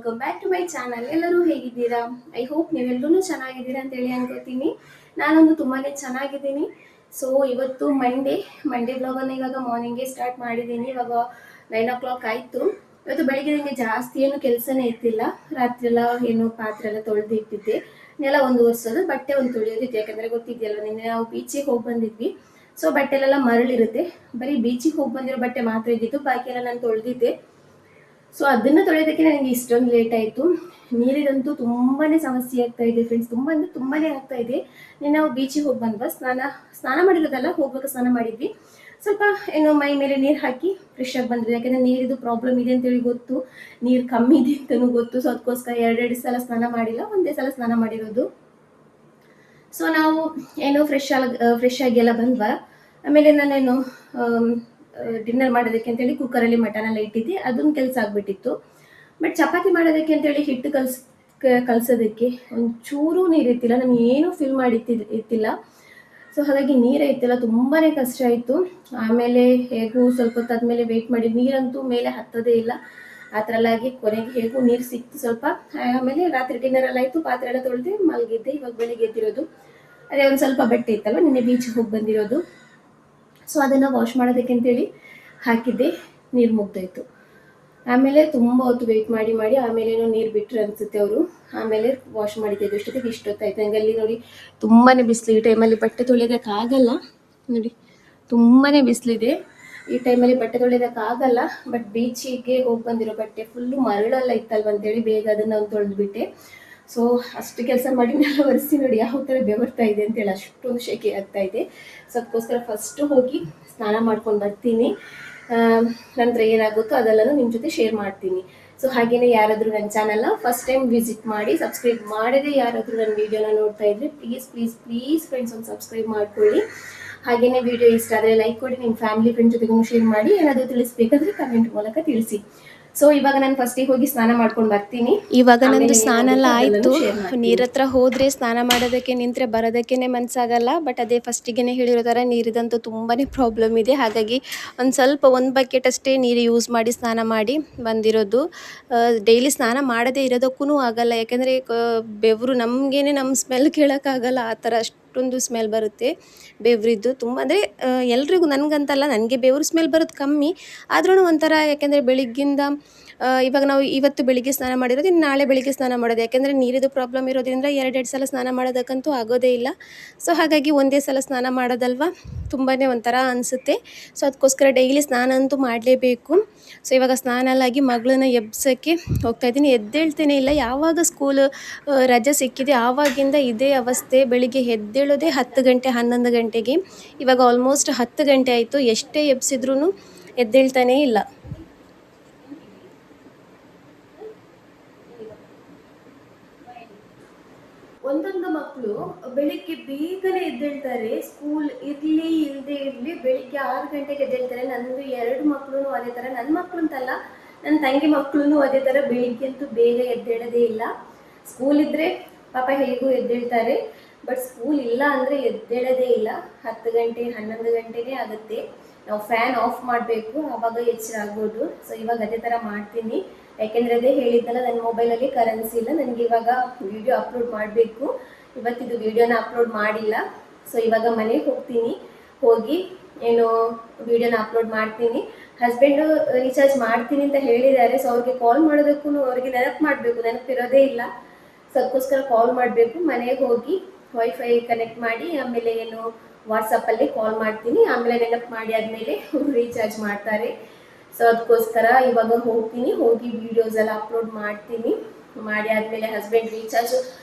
Welcome back to my channel. ಎಲ್ಲರೂ ಹೇಗಿದ್ದೀರಾ? I hope ನೀವೆಲ್ಲರೂ ಚೆನ್ನಾಗಿದ್ದೀರಾ ಅಂತೇಳಿ ಅನ್ಕೋತೀನಿ. ನಾನೊಂದು ತುಂಬಾ ಚೆನ್ನಾಗಿದ್ದೀನಿ. ಸೊ ಇವತ್ತು ಮಂಡೇ ಬ್ಲಾಗನ್ನು ಇವಾಗ ಮಾರ್ನಿಂಗೇ ಸ್ಟಾರ್ಟ್ ಮಾಡಿದ್ದೀನಿ. ಇವಾಗ 9 o'clock ಆಯಿತು. ಇವತ್ತು ಬೆಳಿಗ್ಗೆ ನನಗೆ ಜಾಸ್ತಿ ಏನು ಕೆಲಸನೇ ಇತ್ತಿಲ್ಲ. ರಾತ್ರಿ ಎಲ್ಲ ಏನು ಪಾತ್ರೆ ಎಲ್ಲ ತೊಳೆದು ಇಟ್ಟಿದ್ದೆ. ನೆಲ ಒಂದು ಒರೆಸೋದು, ಬಟ್ಟೆ ಒಂದು ತೊಳೆಯೋದಿತ್ತು. ಯಾಕಂದರೆ ಗೊತ್ತಿದೆಯಲ್ಲ, ನಿನ್ನೆ ನಾವು ಬೀಚಿಗೆ ಹೋಗಿ ಬಂದಿದ್ವಿ. ಸೊ ಬಟ್ಟೆಲೆಲ್ಲ ಮರಳಿರುತ್ತೆ. ಬರೀ ಬೀಚಿಗೆ ಹೋಗಿ ಬಂದಿರೋ ಬಟ್ಟೆ ಮಾತ್ರ ಇದ್ದಿತ್ತು, ಬಾಕಿ ಎಲ್ಲ ನಾನು ತೊಳೆದಿದ್ದೆ. ಸೊ ಅದನ್ನು ತೊಳೆಯೋದಕ್ಕೆ ನನಗೆ ಇಷ್ಟೊಂದು ಲೇಟ್ ಆಯಿತು. ನೀರಿದಂತೂ ತುಂಬಾ ಸಮಸ್ಯೆ ಆಗ್ತಾ ಇದೆ ಫ್ರೆಂಡ್ಸ್, ತುಂಬ ಅಂದರೆ ತುಂಬಾ ಆಗ್ತಾ ಇದೆ. ನಾವು ಬೀಚಿಗೆ ಹೋಗಿ ಬಂದ್ವಾ, ಸ್ನಾನ ಮಾಡಿರೋದಲ್ಲ, ಹೋಗುವಾಗ ಸ್ನಾನ ಮಾಡಿದ್ವಿ. ಸ್ವಲ್ಪ ಏನು ಮೈ ಮೇಲೆ ನೀರು ಹಾಕಿ ಫ್ರೆಶ್ ಆಗಿ ಬಂದ್ವಿ. ಯಾಕೆಂದರೆ ನೀರಿದು ಪ್ರಾಬ್ಲಮ್ ಇದೆ ಅಂತೇಳಿ ಗೊತ್ತು, ನೀರು ಕಮ್ಮಿ ಇದೆ ಅಂತಲೂ ಗೊತ್ತು. ಸೊ ಅದಕ್ಕೋಸ್ಕರ 2 ಸಲ ಸ್ನಾನ ಮಾಡಿಲ್ಲ, ಒಂದೇ ಸಲ ಸ್ನಾನ ಮಾಡಿರೋದು. ಸೊ ನಾವು ಏನು ಫ್ರೆಶ್ ಆಗಿ ಎಲ್ಲ ಬಂದ್ವಾ. ಆಮೇಲೆ ನಾನೇನು ಡಿನ್ನರ್ ಮಾಡೋದಕ್ಕೆ ಅಂತೇಳಿ ಕುಕ್ಕರಲ್ಲಿ ಮಟನ್ ಎಲ್ಲ ಇಟ್ಟಿದ್ದೆ. ಅದೊಂದು ಕೆಲಸ ಆಗಿಬಿಟ್ಟಿತ್ತು. ಬಟ್ ಚಪಾತಿ ಮಾಡೋದಕ್ಕೆ ಅಂತೇಳಿ ಹಿಟ್ಟು ಕಲಸೋದಕ್ಕೆ ಒಂಚೂರು ನೀರಿತ್ತಿಲ್ಲ. ನಾನು ಏನೂ ಫಿಲ್ ಮಾಡಿ ಇತ್ತಿಲ್ಲ. ಸೊ ಹಾಗಾಗಿ ನೀರೇ ಇತ್ತಿಲ್ಲ, ತುಂಬಾ ಕಷ್ಟ ಆಯಿತು. ಆಮೇಲೆ ಹೇಗೂ ಸ್ವಲ್ಪ ಹೊತ್ತಾದ್ಮೇಲೆ ವೆಯ್ಟ್ ಮಾಡಿ, ನೀರಂತೂ ಮೇಲೆ ಹತ್ತೋದೇ ಇಲ್ಲ. ಆ ಥರ ಎಲ್ಲ ಆಗಿ ಕೊನೆಗೆ ಹೇಗೂ ನೀರು ಸಿಕ್ತು ಸ್ವಲ್ಪ. ಆಮೇಲೆ ರಾತ್ರಿ ಡಿನ್ನರ್ ಎಲ್ಲ ಆಯಿತು, ಪಾತ್ರೆ ಎಲ್ಲ ತೊಳೆದು ಮಲಗಿದ್ದೆ. ಇವಾಗ ಬೆಳಿಗ್ಗೆ ಎದ್ದಿರೋದು. ಅದೇ ಒಂದು ಸ್ವಲ್ಪ ಬಟ್ಟೆ ಇತ್ತಲ್ವ, ನಿನ್ನೆ ಬೀಚಿಗೆ ಹೋಗಿ ಬಂದಿರೋದು. ಸೊ ಅದನ್ನು ವಾಶ್ ಮಾಡೋದಕ್ಕೆ ಅಂತೇಳಿ ಹಾಕಿದ್ದೆ, ನೀರು ಮುಗ್ದೋಯ್ತು. ಆಮೇಲೆ ತುಂಬ ಹೊತ್ತು ವೆಯ್ಟ್ ಮಾಡಿ ಆಮೇಲೆ ಏನೋ ನೀರು ಬಿಟ್ಟರೆ ಅನಿಸುತ್ತೆ ಅವರು. ಆಮೇಲೆ ವಾಶ್ ಮಾಡಿದ್ದೆ. ಇಷ್ಟೊತ್ತಿಗೆ ಇಷ್ಟೊತ್ತಾಯ್ತು. ನನಗೆ ಅಲ್ಲಿ ನೋಡಿ ತುಂಬಾ ಬಿಸಿಲು. ಈ ಟೈಮಲ್ಲಿ ಬಟ್ಟೆ ತೊಳೆಯೋದಕ್ಕಾಗಲ್ಲ. ನೋಡಿ ತುಂಬಾ ಬಿಸಿಲಿದೆ ಈ ಟೈಮಲ್ಲಿ, ಬಟ್ಟೆ ತೊಳೆಯೋದಕ್ಕಾಗಲ್ಲ. ಬಟ್ ಬೀಚಿಗೆ ಹೋಗಿ ಬಂದಿರೋ ಬಟ್ಟೆ ಫುಲ್ಲು ಮರಳೆಲ್ಲ ಇತ್ತಲ್ವ ಅಂತೇಳಿ ಬೇಗ ಅದನ್ನು ಒಂದು ತೊಳೆದ್ಬಿಟ್ಟೆ. ಸೊ ಅಷ್ಟು ಕೆಲಸ ಮಾಡಿ ನೆಲ ಒರೆಸಿ ನೋಡಿ ಯಾವ ಥರ ಬೆವರ್ತಾ ಇದೆ ಅಂತೇಳಿ, ಅಷ್ಟೊಂದು ಶೆಕೆ ಆಗ್ತಾ ಇದೆ. ಸೊ ಅದಕ್ಕೋಸ್ಕರ ಫಸ್ಟು ಹೋಗಿ ಸ್ನಾನ ಮಾಡ್ಕೊಂಡು ಬರ್ತೀನಿ. ನಂತರ ಏನಾಗುತ್ತೋ ಅದೆಲ್ಲನೂ ನಿಮ್ಮ ಜೊತೆ ಶೇರ್ ಮಾಡ್ತೀನಿ. ಸೊ ಹಾಗೆಯೇ ಯಾರಾದರೂ ನನ್ನ ಚಾನಲ್ನ ಫಸ್ಟ್ ಟೈಮ್ ವಿಸಿಟ್ ಮಾಡಿ ಸಬ್ಸ್ಕ್ರೈಬ್ ಮಾಡದೆ ಯಾರಾದರೂ ನನ್ನ ವೀಡಿಯೋನ ನೋಡ್ತಾ ಇದ್ರೆ ಪ್ಲೀಸ್ ಫ್ರೆಂಡ್ಸ್ ಒಂದು ಸಬ್ಸ್ಕ್ರೈಬ್ ಮಾಡ್ಕೊಳ್ಳಿ. ಹಾಗೆಯೇ ವಿಡಿಯೋ ಇಷ್ಟ ಆದರೆ ಲೈಕ್ ಕೊಡಿ, ನಿಮ್ಮ ಫ್ಯಾಮಿಲಿ ಫ್ರೆಂಡ್ ಜೊತೆಗೂ ಶೇರ್ ಮಾಡಿ. ಏನಾದರೂ ತಿಳಿಸ್ಬೇಕಾದ್ರೆ ಕಮೆಂಟ್ ಮೂಲಕ ತಿಳಿಸಿ. ಸೊ ಇವಾಗ ನಾನು ಫಸ್ಟಿಗೆ ಹೋಗಿ ಸ್ನಾನ ಮಾಡ್ಕೊಂಡು ಬರ್ತೀನಿ. ಇವಾಗ ನಂದು ಸ್ನಾನ ಎಲ್ಲ ಆಯಿತು. ನೀರ ಹತ್ರ ಹೋದರೆ ಸ್ನಾನ ಮಾಡೋದಕ್ಕೆ ನಿಂತರೆ ಬರೋದಕ್ಕೇ ಮನಸ್ಸಾಗಲ್ಲ. ಬಟ್ ಅದೇ ಫಸ್ಟಿಗೆ ಹೇಳಿರೋ ಥರ ನೀರಿದಂತೂ ತುಂಬಾ ಪ್ರಾಬ್ಲಮ್ ಇದೆ. ಹಾಗಾಗಿ ಒಂದು ಬಕೆಟ್ ಅಷ್ಟೇ ನೀರು ಯೂಸ್ ಮಾಡಿ ಸ್ನಾನ ಮಾಡಿ ಬಂದಿರೋದು. ಡೈಲಿ ಸ್ನಾನ ಮಾಡದೇ ಇರೋದಕ್ಕೂ ಆಗಲ್ಲ. ಯಾಕೆಂದರೆ ಬೆವರು ನಮಗೇನೆ ನಮ್ಮ ಸ್ಮೆಲ್ ಕೇಳೋಕ್ಕಾಗಲ್ಲ. ಆ ಥರ ಅಷ್ಟೊಂದು ಸ್ಮೆಲ್ ಬರುತ್ತೆ ಬೆವರಿದ್ದು. ತುಂಬ ಅಂದರೆ ಎಲ್ರಿಗೂ, ನನಗಂತಲ್ಲ, ನನಗೆ ಬೆವರು ಸ್ಮೆಲ್ ಬರೋದು ಕಮ್ಮಿ. ಆದ್ರೂ ಒಂಥರ, ಯಾಕೆಂದರೆ ಬೆಳಿಗ್ಗಿಂದ ಇವಾಗ ನಾವು ಇವತ್ತು ಬೆಳಿಗ್ಗೆ ಸ್ನಾನ ಮಾಡಿರೋದು, ಇನ್ನು ನಾಳೆ ಬೆಳಿಗ್ಗೆ ಸ್ನಾನ ಮಾಡೋದು. ಯಾಕೆಂದರೆ ನೀರಿದು ಪ್ರಾಬ್ಲಮ್ ಇರೋದ್ರಿಂದ 2 ಸಲ ಸ್ನಾನ ಮಾಡೋದಕ್ಕಂತೂ ಆಗೋದೇ ಇಲ್ಲ. ಸೊ ಹಾಗಾಗಿ ಒಂದೇ ಸಲ ಸ್ನಾನ ಮಾಡೋದಲ್ವ, ತುಂಬಾ ಒಂಥರ ಅನಿಸುತ್ತೆ. ಸೊ ಅದಕ್ಕೋಸ್ಕರ ಡೈಲಿ ಸ್ನಾನ ಅಂತೂ ಮಾಡಲೇಬೇಕು. ಸೊ ಇವಾಗ ಸ್ನಾನ ಎಲ್ಲ ಆಗಿ ಮಗಳನ್ನ ಎಬ್ಸೋಕ್ಕೆ ಹೋಗ್ತಾಯಿದ್ದೀನಿ. ಎದ್ದೇಳ್ತೇನೆ ಇಲ್ಲ. ಯಾವಾಗ ಸ್ಕೂಲ್ ರಜೆ ಸಿಕ್ಕಿದೆ ಆವಾಗಿಂದ ಇದೇ ಅವಸ್ಥೆ. ಬೆಳಿಗ್ಗೆ ಎದ್ದೇಳೋದೇ 10 ಗಂಟೆ 11 ಗಂಟೆಗೆ. ಇವಾಗ ಆಲ್ಮೋಸ್ಟ್ 10 ಗಂಟೆ ಆಯಿತು. ಎಷ್ಟೇ ಎಬ್ಸಿದ್ರೂ ಎದ್ದೇಳ್ತಾನೇ ಇಲ್ಲ. ಒಂದೊಂದು ಮಕ್ಕಳು ಬೆಳಿಗ್ಗೆ ಬೇಗನೆ ಎದ್ದೇಳ್ತಾರೆ. ಸ್ಕೂಲ್ ಇರಲಿ ಇಲ್ಲದೆ ಇರಲಿ ಬೆಳಿಗ್ಗೆ 6 ಗಂಟೆಗೆ ಎದ್ದೇಳ್ತಾರೆ. ನಂದು 2 ಮಕ್ಕಳು ಅದೇ ಥರ. ನನ್ನ ಮಕ್ಕಳು ಅಂತಲ್ಲ, ನನ್ನ ತಂಗಿ ಮಕ್ಕಳು ಅದೇ ಥರ. ಬೆಳಿಗ್ಗೆ ಅಂತೂ ಬೇಗ ಎದ್ದೇಳೋದೇ ಇಲ್ಲ. ಸ್ಕೂಲ್ ಇದ್ದರೆ ಪಾಪ ಹೇಗೂ ಎದ್ದೇಳ್ತಾರೆ. ಬಟ್ ಸ್ಕೂಲ್ ಇಲ್ಲ ಅಂದರೆ ಎದ್ದೇಳೋದೇ ಇಲ್ಲ. 10 ಗಂಟೆ 11 ಗಂಟೆನೇ ಆಗುತ್ತೆ. ನಾವು ಫ್ಯಾನ್ ಆಫ್ ಮಾಡಬೇಕು, ಆವಾಗ ಎಚ್ಚರ ಆಗ್ಬೋದು. ಸೊ ಇವಾಗ ಅದೇ ಥರ ಮಾಡ್ತೀನಿ. ಯಾಕೆಂದರೆ ಅದೇ ಹೇಳಿದ್ದಲ್ಲ, ನನ್ನ ಮೊಬೈಲಲ್ಲಿ ಕರೆನ್ಸಿ ಇಲ್ಲ. ನನಗೆ ಇವಾಗ ವಿಡಿಯೋ ಅಪ್ಲೋಡ್ ಮಾಡಬೇಕು. ಇವತ್ತಿದು ವಿಡಿಯೋನ ಅಪ್ಲೋಡ್ ಮಾಡಿಲ್ಲ. ಸೊ ಇವಾಗ ಮನೆಗೆ ಹೋಗ್ತೀನಿ. ಹೋಗಿ ಏನು ವಿಡಿಯೋನ ಅಪ್ಲೋಡ್ ಮಾಡ್ತೀನಿ. ಹಸ್ಬೆಂಡು ರೀಚಾರ್ಜ್ ಮಾಡ್ತೀನಿ ಅಂತ ಹೇಳಿದ್ದಾರೆ. ಸೊ ಅವ್ರಿಗೆ ಕಾಲ್ ಮಾಡೋದಕ್ಕೂ ಅವ್ರಿಗೆ ನೆನಪಿರೋದೇ ಇಲ್ಲ. ಸೊ ಅದಕ್ಕೋಸ್ಕರ ಕಾಲ್ ಮಾಡಬೇಕು. ಮನೆಗೆ ಹೋಗಿ ವೈಫೈ ಕನೆಕ್ಟ್ ಮಾಡಿ ಆಮೇಲೆ ಏನು ವಾಟ್ಸಪ್ಪಲ್ಲಿ ಕಾಲ್ ಮಾಡ್ತೀನಿ. ಆಮೇಲೆ ನೆನಪು ಮಾಡಿ ಆದಮೇಲೆ ರೀಚಾರ್ಜ್ ಮಾಡ್ತಾರೆ. ಸೊ ಅದಕ್ಕೋಸ್ಕರ ಇವಾಗ ಹೋಗ್ತೀನಿ. ಹೋಗಿ ವೀಡಿಯೋಸ್ ಎಲ್ಲ ಅಪ್ಲೋಡ್ ಮಾಡ್ತೀನಿ. ಮಾಡಿ ಆದಮೇಲೆ ಹಸ್ಬೆಂಡ್ ರೀಚಾರ್ಜ್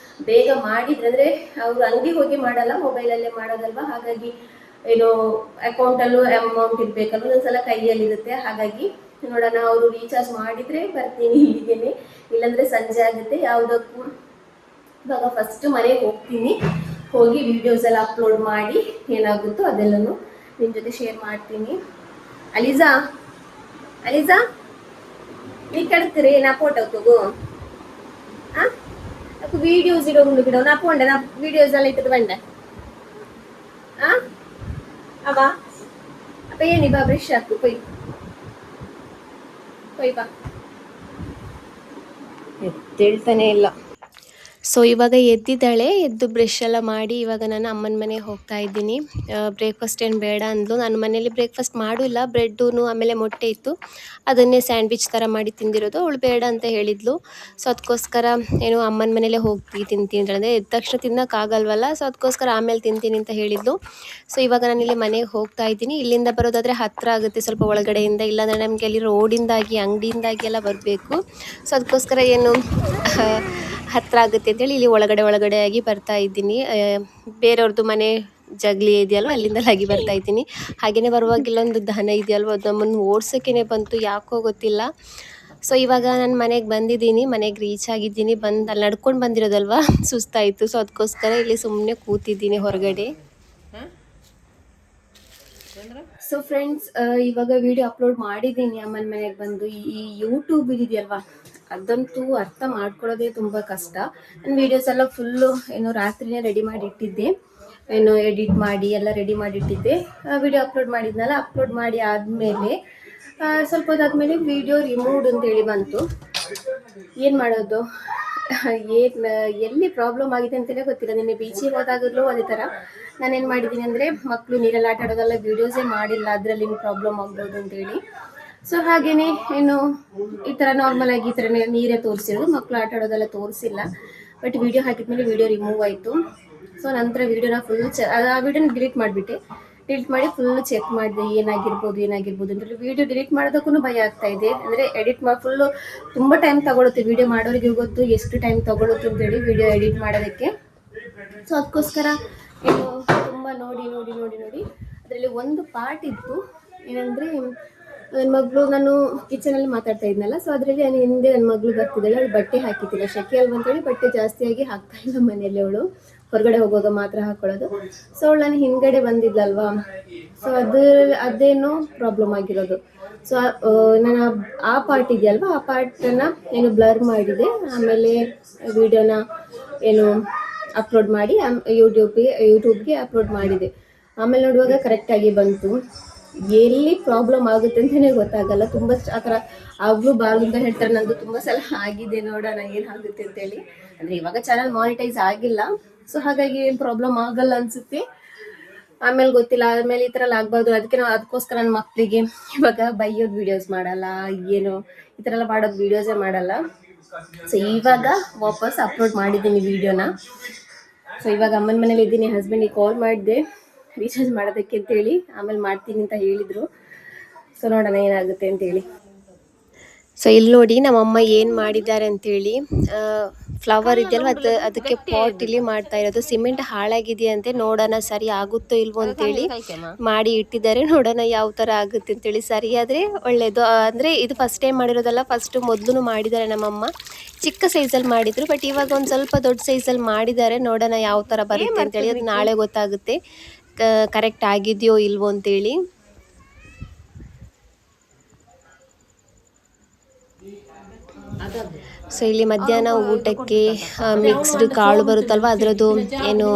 ಬೇಗ ಮಾಡಿದ್ರಂದರೆ, ಅವರು ಅಂಗಡಿ ಹೋಗಿ ಮಾಡಲ್ಲ, ಮೊಬೈಲಲ್ಲೇ ಮಾಡೋದಲ್ವ. ಹಾಗಾಗಿ ಏನು ಅಕೌಂಟಲ್ಲೂ ಅಮೌಂಟ್ ಇರಬೇಕಲ್ಲ, ಒಂದೊಂದ್ಸಲ ಕೈಯಲ್ಲಿರುತ್ತೆ. ಹಾಗಾಗಿ ನೋಡೋಣ, ಅವರು ರೀಚಾರ್ಜ್ ಮಾಡಿದರೆ ಬರ್ತೀನಿ ಇಲ್ಲಿಗೆ, ಇಲ್ಲಾಂದರೆ ಸಂಜೆ ಆಗುತ್ತೆ. ಯಾವುದಕ್ಕೂ ಇವಾಗ ಫಸ್ಟ್ ಮನೆಗೆ ಹೋಗ್ತೀನಿ. ಹೋಗಿ ವೀಡಿಯೋಸ್ ಎಲ್ಲ ಅಪ್ಲೋಡ್ ಮಾಡಿ ಏನಾಗುತ್ತೋ ಅದೆಲ್ಲನೂ ನಿಮ್ಮ ಜೊತೆ ಶೇರ್ ಮಾಡ್ತೀನಿ. ಅಲಿಜಾ ನೀ ಕಡ್ತೀರಿ ನಾ ಫೋಟೋ ತಗೋ. నాకు వీడియోస్ ఇడొండు గిడ నా పోండే నా వీడియోస్ ಎಲ್ಲ ಇಟ್ಟದು ಬಂಡೆ. ಅವ ಅಪ್ಪ ಏನಿ ಬಾ ಬ್ರಷ್ ಹಾಕು, ಕೊಯ್ ಬಾ. ಎದ್ದೇಳ್ತಾನೆ ಇಲ್ಲ. ಸೊ ಇವಾಗ ಎದ್ದಿದ್ದಾಳೆ. ಎದ್ದು ಬ್ರಷ್ ಎಲ್ಲ ಮಾಡಿ ಇವಾಗ ನಾನು ಅಮ್ಮನ ಮನೆಗೆ ಹೋಗ್ತಾ ಇದ್ದೀನಿ. ಬ್ರೇಕ್ಫಾಸ್ಟ್ ಏನು ಬೇಡ ಅಂದ್ಲು. ನಾನು ಮನೇಲಿ ಬ್ರೇಕ್ಫಾಸ್ಟ್ ಮಾಡಿಲ್ಲ, ಬ್ರೆಡ್ಡು ಆಮೇಲೆ ಮೊಟ್ಟೆ ಇತ್ತು, ಅದನ್ನೇ ಸ್ಯಾಂಡ್ವಿಚ್ ಥರ ಮಾಡಿ ತಿಂದಿರೋದು. ಅವಳು ಬೇಡ ಅಂತ ಹೇಳಿದ್ಲು. ಸೊ ಅದಕ್ಕೋಸ್ಕರ ಏನು ಅಮ್ಮನ ಮನೇಲೇ ಹೋಗಿ ತಿಂತೀನಿ ಅಂದರೆ ಎದ್ದ ತಕ್ಷಣ ತಿನ್ನೋಕ್ಕಾಗಲ್ವಲ್ಲ, ಸೊ ಅದಕ್ಕೋಸ್ಕರ ಆಮೇಲೆ ತಿಂತೀನಿ ಅಂತ ಹೇಳಿದ್ಲು. ಸೊ ಇವಾಗ ನಾನು ಇಲ್ಲಿ ಮನೆಗೆ ಹೋಗ್ತಾ ಇದ್ದೀನಿ. ಇಲ್ಲಿಂದ ಬರೋದಾದರೆ ಹತ್ತಿರ ಆಗುತ್ತೆ ಸ್ವಲ್ಪ ಒಳಗಡೆಯಿಂದ, ಇಲ್ಲಾಂದರೆ ನಮಗೆ ಅಲ್ಲಿ ರೋಡಿಂದಾಗಿ ಅಂಗಡಿಯಿಂದಾಗಿ ಎಲ್ಲ ಬರಬೇಕು. ಸೊ ಅದಕ್ಕೋಸ್ಕರ ಏನು ಹತ್ತಿರ ಆಗುತ್ತೆ ಅಂತೇಳಿ ಇಲ್ಲಿ ಒಳಗಡೆ ಆಗಿ ಬರ್ತಾ ಇದ್ದೀನಿ. ಬೇರೆಯವ್ರದ್ದು ಮನೆ ಜಗಲಿ ಇದೆಯಲ್ವ, ಅಲ್ಲಿಂದಲಾಗಿ ಬರ್ತಾ ಇದ್ದೀನಿ. ಹಾಗೆಯೇ ಬರುವಾಗ ಇಲ್ಲೊಂದು ದನ ಇದೆಯಲ್ವ, ಅದು ನಮ್ಮನ್ನು ಓಡ್ಸೋಕ್ಕೇ ಬಂತು, ಯಾಕೋ ಗೊತ್ತಿಲ್ಲ. ಸೊ ಇವಾಗ ನಾನು ಮನೆಗೆ ಬಂದಿದ್ದೀನಿ, ಮನೆಗೆ ರೀಚ್ ಆಗಿದ್ದೀನಿ. ಅಲ್ಲಿ ನಡ್ಕೊಂಡು ಬಂದಿರೋದಲ್ವ, ಸುಸ್ತಾಯಿತು. ಸೊ ಅದಕ್ಕೋಸ್ಕರ ಇಲ್ಲಿ ಸುಮ್ಮನೆ ಕೂತಿದ್ದೀನಿ ಹೊರಗಡೆ. ಸೊ ಫ್ರೆಂಡ್ಸ್, ಇವಾಗ ವಿಡಿಯೋ ಅಪ್ಲೋಡ್ ಮಾಡಿದ್ದೀನಿ ಅಮ್ಮನ ಮನೆಗೆ ಬಂದು. ಈ ಯೂಟ್ಯೂಬ್ ಇದೆಯಲ್ವಾ, ಅದಂತೂ ಅರ್ಥ ಮಾಡ್ಕೊಳ್ಳೋದೇ ತುಂಬ ಕಷ್ಟ. ನನ್ನ ವೀಡಿಯೋಸ್ ಎಲ್ಲ ಫುಲ್ಲು ಏನು ರಾತ್ರಿನೇ ರೆಡಿ ಮಾಡಿ ಇಟ್ಟಿದ್ದೆ, ಏನು ಎಡಿಟ್ ಮಾಡಿ ಎಲ್ಲ ರೆಡಿ ಮಾಡಿ ಇಟ್ಟಿದ್ದೆ. ವಿಡಿಯೋ ಅಪ್ಲೋಡ್ ಮಾಡಿದ್ನಲ್ಲ, ಅಪ್ಲೋಡ್ ಮಾಡಿ ಆದಮೇಲೆ ಸ್ವಲ್ಪ ಹೊತ್ತಾದ್ಮೇಲೆ ವಿಡಿಯೋ ರಿಮೂವ್ಡ್ ಅಂತೇಳಿ ಬಂತು. ಏನು ಮಾಡೋದು, ಎಲ್ಲಿ ಪ್ರಾಬ್ಲಮ್ ಆಗಿದೆ ಅಂತಲೇ ಗೊತ್ತಿಲ್ಲ. ನಿನ್ನೆ ಬೀಚಿಗೆ ಹೋದಾಗಲೂ ಅದೇ ಥರ ನಾನೇನು ಮಾಡಿದ್ದೀನಿ ಅಂದರೆ, ಮಕ್ಕಳು ನೀರಲ್ಲಿ ಆಟ ಆಡೋದೆಲ್ಲ ವೀಡಿಯೋಸೇ ಮಾಡಿಲ್ಲ, ಅದರಲ್ಲಿ ಪ್ರಾಬ್ಲಮ್ ಆಗ್ಬೋದು ಅಂತೇಳಿ. ಸೊ ಹಾಗೆಯೇ ಏನು ಈ ಥರ ನಾರ್ಮಲಾಗಿ ಈ ಥರ ನೀರೇ ತೋರಿಸಿರೋದು, ಮಕ್ಕಳು ಆಟ ಆಡೋದೆಲ್ಲ ತೋರಿಸಿಲ್ಲ. ಬಟ್ ವಿಡಿಯೋ ಹಾಕಿದ್ಮೇಲೆ ವಿಡಿಯೋ ರಿಮೂವ್ ಆಯಿತು. ಸೊ ನಂತರ ವಿಡಿಯೋನ ಫುಲ್ ಆ ವಿಡಿಯೋನ ಡಿಲೀಟ್ ಮಾಡಿಬಿಟ್ಟೆ. ಡಿಲೀಟ್ ಮಾಡಿ ಫುಲ್ಲು ಚೆಕ್ ಮಾಡಿದೆ ಏನಾಗಿರ್ಬೋದು ಅಂತೇಳಿ. ವಿಡಿಯೋ ಡಿಲೀಟ್ ಮಾಡೋದಕ್ಕೂ ಭಯ ಆಗ್ತಾ ಇದೆ. ಅಂದರೆ ಎಡಿಟ್ ಮಾಡಿ ಫುಲ್ಲು ತುಂಬ ಟೈಮ್ ತಗೊಳುತ್ತೆ. ವಿಡಿಯೋ ಮಾಡೋರಿಗೆ ಗೊತ್ತು ಎಷ್ಟು ಟೈಮ್ ತಗೊಳುತ್ತೆ ಅಂತೇಳಿ ವಿಡಿಯೋ ಎಡಿಟ್ ಮಾಡೋದಕ್ಕೆ. ಸೊ ಅದಕ್ಕೋಸ್ಕರ ಏನು ತುಂಬ ನೋಡಿ ಅದರಲ್ಲಿ ಒಂದು ಪಾರ್ಟ್ ಇತ್ತು. ಏನಂದರೆ ನನ್ನ ಮಗಳು, ನಾನು ಕಿಚನಲ್ಲಿ ಮಾತಾಡ್ತಾ ಇದ್ನಲ್ಲ, ಸೊ ಅದರಲ್ಲಿ ನಾನು ಹಿಂದೆ ನನ್ನ ಮಗಳು ಬರ್ತಿದ್ದಾಳೆ. ಅವಳು ಬಟ್ಟೆ ಹಾಕಿದ್ದಿಲ್ಲ, ಶೆಕೆ ಅಲ್ವ ಅಂತೇಳಿ ಬಟ್ಟೆ ಜಾಸ್ತಿಯಾಗಿ ಹಾಕ್ತಾ ಇಲ್ಲ ಮನೆಯಲ್ಲಿ. ಅವಳು ಹೊರಗಡೆ ಹೋಗುವಾಗ ಮಾತ್ರ ಹಾಕೊಳ್ಳೋದು. ಸೊ ಅವಳು ನಾನು ಹಿಂದ್ಗಡೆ ಬಂದಿದ್ಲಲ್ವಾ, ಸೊ ಅದೇನೋ ಪ್ರಾಬ್ಲಮ್ ಆಗಿರೋದು. ಸೊ ನಾನು ಆ ಪಾರ್ಟ್ ಇದೆಯಲ್ವ, ಆ ಪಾರ್ಟನ್ನು ಏನು ಬ್ಲರ್ ಮಾಡಿದೆ. ಆಮೇಲೆ ವಿಡಿಯೋನ ಏನು ಅಪ್ಲೋಡ್ ಮಾಡಿ ಯೂಟ್ಯೂಬ್ಗೆ ಅಪ್ಲೋಡ್ ಮಾಡಿದೆ. ಆಮೇಲೆ ನೋಡುವಾಗ ಕರೆಕ್ಟಾಗಿ ಬಂತು. ಎಲ್ಲಿ ಪ್ರಾಬ್ಲಮ್ ಆಗುತ್ತೆ ಅಂತಲೇ ಗೊತ್ತಾಗಲ್ಲ. ತುಂಬ ಆ ಥರ ಆಗಲೂ ಬಾರ್ದು ಅಂತ ಹೇಳ್ತಾರೆ. ನಂದು ತುಂಬ ಸಲ ಆಗಿದೆ, ನೋಡೋಣ ಏನಾಗುತ್ತೆ ಅಂತೇಳಿ. ಅಂದರೆ ಇವಾಗ ಚಾನಲ್ ಮಾನಿಟೈಸ್ ಆಗಿಲ್ಲ, ಸೊ ಹಾಗಾಗಿ ಏನು ಪ್ರಾಬ್ಲಮ್ ಆಗಲ್ಲ ಅನಿಸುತ್ತೆ. ಆಮೇಲೆ ಗೊತ್ತಿಲ್ಲ, ಆಮೇಲೆ ಈ ಥರ ಎಲ್ಲ ಆಗಬಾರ್ದು. ಅದಕ್ಕೋಸ್ಕರ ನನ್ನ ಮಕ್ಕಳಿಗೆ ಇವಾಗ ಬೈಯೋದು ವೀಡಿಯೋಸ್ ಮಾಡಲ್ಲ, ಏನು ಈ ಥರ ಎಲ್ಲ ಮಾಡೋದು ವೀಡಿಯೋಸೇ ಮಾಡಲ್ಲ. ಸೊ ಇವಾಗ ವಾಪಸ್ ಅಪ್ಲೋಡ್ ಮಾಡಿದ್ದೀನಿ ವೀಡಿಯೋನ. ಸೊ ಇವಾಗ ಅಮ್ಮನ ಮನೇಲಿ ಇದ್ದೀನಿ. ಹಸ್ಬೆಂಡಿಗೆ ಕಾಲ್ ಮಾಡಿದೆ ರೀಚಾರ್ಜ್ ಮಾಡೋದಕ್ಕೆ ಅಂತೇಳಿ, ಆಮೇಲೆ ಮಾಡ್ತೀನಿ ಅಂತ ಹೇಳಿದರು. ಸೊ ನೋಡೋಣ ಏನಾಗುತ್ತೆ ಅಂತೇಳಿ. ಸೊ ಇಲ್ಲಿ ನೋಡಿ ನಮ್ಮಮ್ಮ ಏನು ಮಾಡಿದ್ದಾರೆ ಅಂತೇಳಿ, ಫ್ಲವರ್ ಇದೆಯಲ್ವ ಅದಕ್ಕೆ ಪಾಟ್ ಇಲ್ಲಿ ಮಾಡ್ತಾ ಇರೋದು. ಸಿಮೆಂಟ್ ಹಾಳಾಗಿದೆಯಂತೆ, ನೋಡೋಣ ಸರಿ ಆಗುತ್ತೋ ಇಲ್ವೋ ಅಂತೇಳಿ ಮಾಡಿ ಇಟ್ಟಿದ್ದಾರೆ. ನೋಡೋಣ ಯಾವ ಥರ ಆಗುತ್ತೆ ಅಂತೇಳಿ. ಸರಿ ಆದರೆ ಒಳ್ಳೆಯದು. ಅಂದರೆ ಇದು ಫಸ್ಟ್ ಟೈಮ್ ಮಾಡಿರೋದಲ್ಲ, ಮೊದಲು ಮಾಡಿದ್ದಾರೆ ನಮ್ಮಮ್ಮ. ಚಿಕ್ಕ ಸೈಜಲ್ಲಿ ಮಾಡಿದರು, ಬಟ್ ಇವಾಗ ಒಂದು ಸ್ವಲ್ಪ ದೊಡ್ಡ ಸೈಜಲ್ಲಿ ಮಾಡಿದ್ದಾರೆ. ನೋಡೋಣ ಯಾವ ಥರ ಬರುತ್ತೆ ಅಂತೇಳಿ. ಅದು ನಾಳೆ ಗೊತ್ತಾಗುತ್ತೆ ಕರೆಕ್ಟ್ ಆಗಿದೆಯೋ ಇಲ್ವೋ ಅಂತೇಳಿ. ಸೊ ಇಲ್ಲಿ ಮಧ್ಯಾಹ್ನ ಊಟಕ್ಕೆ ಮಿಕ್ಸ್ಡ್ ಕಾಳು ಬರುತ್ತಲ್ವ, ಅದರದ್ದು ಏನು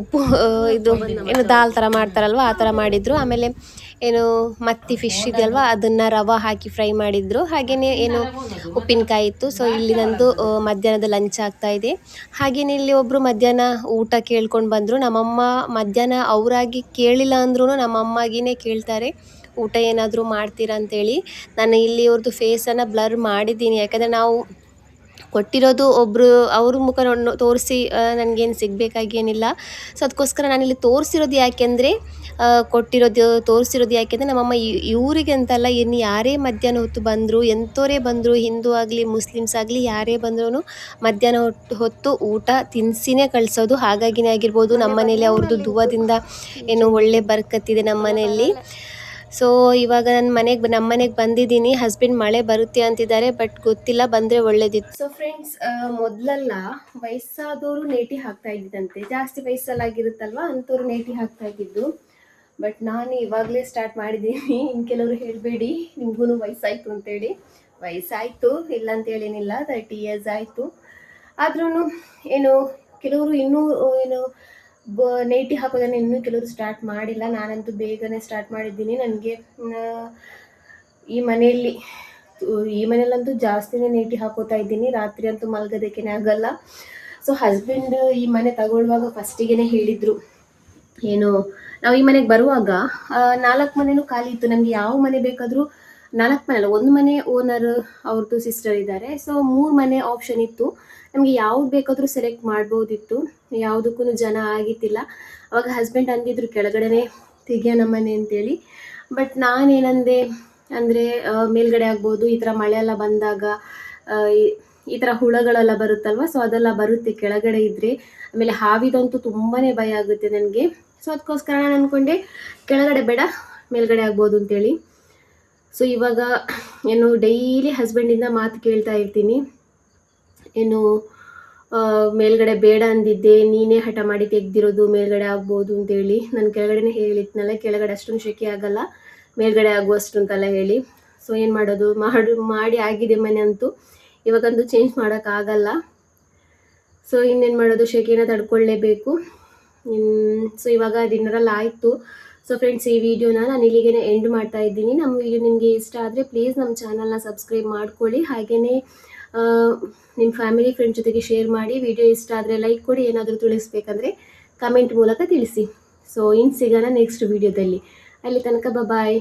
ಉಪ್ಪು ಇದು ಏನು ದಾಲ್ ಥರ ಮಾಡ್ತಾರಲ್ವ, ಆ ಥರ ಮಾಡಿದರು. ಆಮೇಲೆ ಏನು ಮತ್ತಿ ಫಿಶ್ ಇದೆಯಲ್ವ, ಅದನ್ನು ರವೆ ಹಾಕಿ ಫ್ರೈ ಮಾಡಿದರು. ಹಾಗೆಯೇ ಏನು ಉಪ್ಪಿನಕಾಯಿ ಇತ್ತು. ಸೊ ಇಲ್ಲಿ ನಂದು ಮಧ್ಯಾಹ್ನದ ಲಂಚ್ ಆಗ್ತಾಯಿದೆ. ಹಾಗೆಯೇ ಇಲ್ಲಿ ಒಬ್ಬರು ಮಧ್ಯಾಹ್ನ ಊಟ ಕೇಳ್ಕೊಂಡು ಬಂದರು. ನಮ್ಮಮ್ಮ ಮಧ್ಯಾಹ್ನ ಅವರಾಗಿ ಕೇಳಿಲ್ಲ ಅಂದ್ರೂ ನಮ್ಮಮ್ಮಾಗಿನೇ ಕೇಳ್ತಾರೆ, ಊಟ ಏನಾದರೂ ಮಾಡ್ತೀರಾ ಅಂತೇಳಿ. ನಾನು ಇಲ್ಲಿ ಅವ್ರದ್ದು ಫೇಸನ್ನು ಬ್ಲರ್ ಮಾಡಿದ್ದೀನಿ, ಯಾಕಂದರೆ ನಾವು ಕೊಟ್ಟಿರೋದು ಒಬ್ಬರು ಅವ್ರ ಮುಖ ತೋರಿಸಿ ನನಗೇನು ಸಿಗಬೇಕಾಗೇನಿಲ್ಲ. ಸೊ ಅದಕ್ಕೋಸ್ಕರ ನಾನಿಲ್ಲಿ ತೋರಿಸಿರೋದು ಯಾಕೆಂದರೆ ಯಾಕೆಂದರೆ ನಮ್ಮಮ್ಮ ಇವರಿಗೆ ಅಂತಲ್ಲ, ಇನ್ನು ಯಾರೇ ಮಧ್ಯಾಹ್ನ ಹೊತ್ತು ಬಂದರು, ಎಂಥವರೇ ಬಂದರು, ಹಿಂದೂ ಆಗಲಿ ಮುಸ್ಲಿಮ್ಸ್ ಆಗಲಿ ಯಾರೇ ಬಂದ್ರೂ ಮಧ್ಯಾಹ್ನ ಹೊತ್ತು ಊಟ ತಿನ್ನಿಸಿನೇ ಕಳಿಸೋದು. ಹಾಗಾಗಿನೇ ಆಗಿರ್ಬೋದು, ನಮ್ಮ ಮನೇಲಿ ಅವ್ರದ್ದು ದುವದಿಂದ ಏನು ಒಳ್ಳೆ ಬರ್ಕತ್ತಿದೆ ನಮ್ಮ ಮನೆಯಲ್ಲಿ. ಸೊ ಇವಾಗ ನಮ್ಮ ಮನೆಗೆ ಬಂದಿದ್ದೀನಿ. ಹಸ್ಬೆಂಡ್ ಮಳೆ ಬರುತ್ತೆ ಅಂತಿದ್ದಾರೆ, ಬಟ್ ಗೊತ್ತಿಲ್ಲ, ಬಂದರೆ ಒಳ್ಳೇದಿತ್ತು. ಸೊ ಫ್ರೆಂಡ್ಸ್, ಮೊದಲೆಲ್ಲ ವಯಸ್ಸಾದವರು ನೇಟಿ ಹಾಕ್ತಾ ಇದ್ದಿದ್ದಂತೆ. ಜಾಸ್ತಿ ವಯಸ್ಸಲ್ಲಾಗಿರುತ್ತಲ್ವ ಅಂಥವ್ರು ನೇಟಿ ಹಾಕ್ತಾ ಇದ್ದಿದ್ದು. ಬಟ್ ನಾನು ಇವಾಗಲೇ ಸ್ಟಾರ್ಟ್ ಮಾಡಿದ್ದೀನಿ. ಇನ್ನು ಕೆಲವರು ಹೇಳಬೇಡಿ ನಿಮಗೂ ವಯಸ್ಸಾಯಿತು ಅಂತೇಳಿ. ವಯಸ್ಸಾಯಿತು ಇಲ್ಲ ಅಂತೇಳೇನಿಲ್ಲ, 30 years ಆಯಿತು. ಆದ್ರೂ ಏನು ಕೆಲವರು ಇನ್ನೂ ಏನು ನೇಟಿ ಹಾಕೋದನ್ನು ಇನ್ನೂ ಕೆಲವರು ಸ್ಟಾರ್ಟ್ ಮಾಡಿಲ್ಲ. ನಾನಂತೂ ಬೇಗನೆ ಸ್ಟಾರ್ಟ್ ಮಾಡಿದ್ದೀನಿ. ನನಗೆ ಈ ಮನೆಯಲ್ಲಿ ಈ ಮನೇಲಂತೂ ಜಾಸ್ತಿನೇ ನೇಟಿ ಹಾಕೋತಾ ಇದ್ದೀನಿ, ರಾತ್ರಿ ಅಂತೂ ಮಲ್ಗೋದಕ್ಕೇ ಆಗಲ್ಲ. ಸೊ ಹಸ್ಬೆಂಡ್ ಈ ಮನೆ ತಗೊಳ್ಳುವಾಗ ಫಸ್ಟಿಗೆ ಹೇಳಿದರು, ಏನು ನಾವು ಈ ಮನೆಗೆ ಬರುವಾಗ 4 ಮನೆನೂ ಖಾಲಿ ಇತ್ತು. ನಮಗೆ ಯಾವ ಮನೆ ಬೇಕಾದರೂ 4 ಮನೆ ಅಲ್ಲ, 1 ಮನೆ ಓನರ್ ಅವ್ರದ್ದು ಸಿಸ್ಟರ್ ಇದ್ದಾರೆ. ಸೊ 3 ಮನೆ ಆಪ್ಷನ್ ಇತ್ತು. ನಮಗೆ ಯಾವ್ದು ಬೇಕಾದರೂ ಸೆಲೆಕ್ಟ್ ಮಾಡ್ಬೋದಿತ್ತು, ಯಾವುದಕ್ಕೂ ಜನ ಆಗಿತ್ತಿಲ್ಲ. ಅವಾಗ ಹಸ್ಬೆಂಡ್ ಅಂದಿದ್ರು ಕೆಳಗಡೆನೆ ತೆಗಿಯೋಣ ಮನೆ ಅಂತೇಳಿ. ಬಟ್ ನಾನೇನಂದೆ ಅಂದರೆ ಮೇಲ್ಗಡೆ ಆಗ್ಬೋದು, ಈ ಥರ ಮಳೆ ಎಲ್ಲ ಬಂದಾಗ ಈ ಥರ ಹುಳಗಳೆಲ್ಲ ಬರುತ್ತಲ್ವ, ಸೊ ಅದೆಲ್ಲ ಬರುತ್ತೆ ಕೆಳಗಡೆ ಇದ್ದರೆ. ಆಮೇಲೆ ಹಾವಿದಂತೂ ತುಂಬಾ ಭಯ ಆಗುತ್ತೆ ನನಗೆ. ಸೊ ಅದಕ್ಕೋಸ್ಕರ ನಾನು ಅಂದ್ಕೊಂಡೆ ಕೆಳಗಡೆ ಬೇಡ, ಮೇಲ್ಗಡೆ ಆಗ್ಬೋದು ಅಂತೇಳಿ. ಸೊ ಇವಾಗ ಏನು ಡೈಲಿ ಹಸ್ಬೆಂಡಿಂದ ಮಾತು ಕೇಳ್ತಾ ಇರ್ತೀನಿ, ಏನು ಮೇಲ್ಗಡೆ ಬೇಡ ಅಂದಿದ್ದೆ, ನೀನೇ ಹಠ ಮಾಡಿ ತೆಗ್ದಿರೋದು, ಮೇಲ್ಗಡೆ ಆಗ್ಬೋದು ಅಂತೇಳಿ. ನಾನು ಕೆಳಗಡೆನೇ ಹೇಳಿದ್ನಲ್ಲ, ಕೆಳಗಡೆ ಅಷ್ಟೊಂದು ಶೆಕೆ ಆಗಲ್ಲ, ಮೇಲ್ಗಡೆ ಆಗುವಷ್ಟು ಅಂತೆಲ್ಲ ಹೇಳಿ. ಸೊ ಏನು ಮಾಡೋದು, ಮಾಡಿ ಆಗಿದೆ ಮನೆ ಅಂತೂ. ಇವಾಗಂತೂ ಚೇಂಜ್ ಮಾಡೋಕ್ಕಾಗಲ್ಲ. ಸೊ ಇನ್ನೇನು ಮಾಡೋದು, ಶೆಕೆನ ತಡ್ಕೊಳ್ಳೇಬೇಕು. ಸೊ ಇವಾಗ ಡಿನ್ನರೆಲ್ಲ ಆಯಿತು. ಸೊ ಫ್ರೆಂಡ್ಸ್, ಈ ವಿಡಿಯೋನ ನಾನು ಇಲ್ಲಿಗೆ ಎಂಡ್ ಮಾಡ್ತಾ ಇದ್ದೀನಿ. ನಮ್ಮ ವಿಡಿಯೋ ನಿಮಗೆ ಇಷ್ಟ ಆದರೆ ಪ್ಲೀಸ್ ನಮ್ಮ ಚಾನಲ್ನ ಸಬ್ಸ್ಕ್ರೈಬ್ ಮಾಡ್ಕೊಳ್ಳಿ. ಹಾಗೆಯೇ ನಿಮ್ಮ ಫ್ಯಾಮಿಲಿ ಫ್ರೆಂಡ್ ಜೊತೆಗೆ ಶೇರ್ ಮಾಡಿ. ವಿಡಿಯೋ ಇಷ್ಟ ಆದರೆ ಲೈಕ್ ಕೊಡಿ. ಏನಾದರೂ ತಿಳಿಸ್ಬೇಕಂದ್ರೆ ಕಮೆಂಟ್ ಮೂಲಕ ತಿಳಿಸಿ. ಸೊ ಇನ್ನು ಸಿಗೋಣ ನೆಕ್ಸ್ಟ್ ವಿಡಿಯೋದಲ್ಲಿ. ಅಲ್ಲಿ ತನಕ ಬಾಯ್.